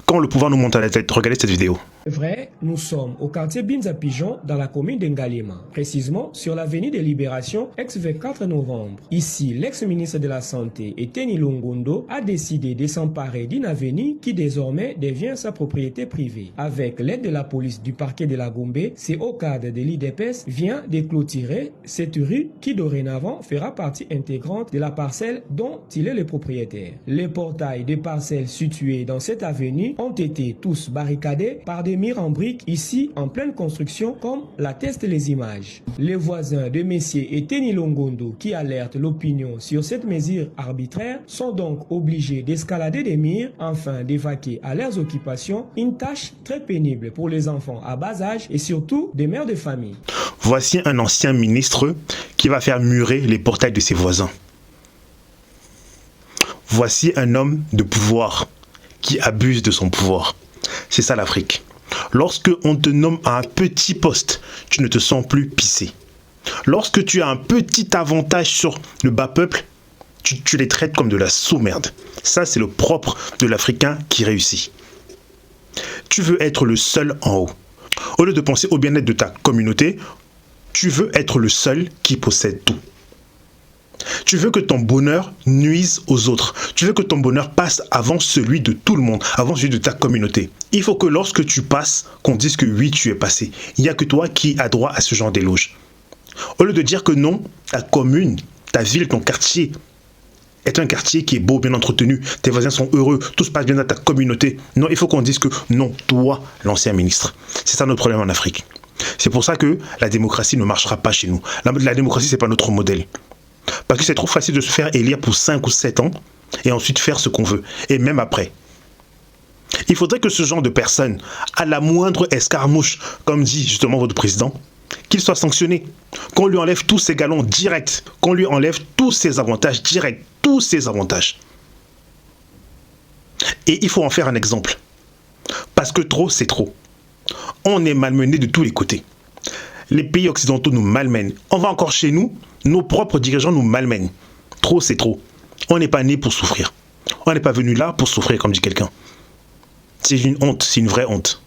quand le pouvoir nous monte à la tête. Regardez cette vidéo. Vrai, nous sommes au quartier Binza-Pigeon dans la commune d'Ngalema, précisément sur l'avenue des Libérations, ex-24 novembre. Ici, l'ex-ministre de la Santé, Eteni Longondo, a décidé de s'emparer d'une avenue qui désormais devient sa propriété privée. Avec l'aide de la police du parquet de la Gombe, c'est au cadre de l'IDPS vient de clôturer cette rue qui dorénavant fera partie intégrante de la parcelle dont il est le propriétaire. Les portails des parcelles situées dans cette avenue ont été tous barricadés par des murs en briques ici en pleine construction comme l'attestent les images. Les voisins de messieurs Eteni Longondo qui alertent l'opinion sur cette mesure arbitraire sont donc obligés d'escalader des murs afin d'évacuer à leurs occupations, une tâche très pénible pour les enfants à bas âge et surtout des mères de famille. Voici un ancien ministre qui va faire murer les portails de ses voisins. Voici un homme de pouvoir qui abuse de son pouvoir. C'est ça l'Afrique. Lorsque on te nomme à un petit poste, tu ne te sens plus pissé. Lorsque tu as un petit avantage sur le bas peuple, tu les traites comme de la sous-merde. Ça, c'est le propre de l'Africain qui réussit. Tu veux être le seul en haut. Au lieu de penser au bien-être de ta communauté, tu veux être le seul qui possède tout. Tu veux que ton bonheur nuise aux autres. Tu veux que ton bonheur passe avant celui de tout le monde, avant celui de ta communauté. Il faut que lorsque tu passes, qu'on dise que oui, tu es passé. Il n'y a que toi qui as droit à ce genre d'éloge. Au lieu de dire que non, ta commune, ta ville, ton quartier est un quartier qui est beau, bien entretenu, tes voisins sont heureux, tout se passe bien dans ta communauté. Non, il faut qu'on dise que non, toi, l'ancien ministre. C'est ça notre problème en Afrique. C'est pour ça que la démocratie ne marchera pas chez nous. La démocratie, ce n'est pas notre modèle. Parce que c'est trop facile de se faire élire pour 5 ou 7 ans et ensuite faire ce qu'on veut. Et même après. Il faudrait que ce genre de personne, à la moindre escarmouche, comme dit justement votre président, qu'il soit sanctionné. Qu'on lui enlève tous ses galons directs. Qu'on lui enlève tous ses avantages directs. Tous ses avantages. Et il faut en faire un exemple. Parce que trop, c'est trop. On est malmené de tous les côtés. Les pays occidentaux nous malmènent. On va encore chez nous, nos propres dirigeants nous malmènent. Trop, c'est trop. On n'est pas né pour souffrir. On n'est pas venu là pour souffrir, comme dit quelqu'un. C'est une honte, c'est une vraie honte.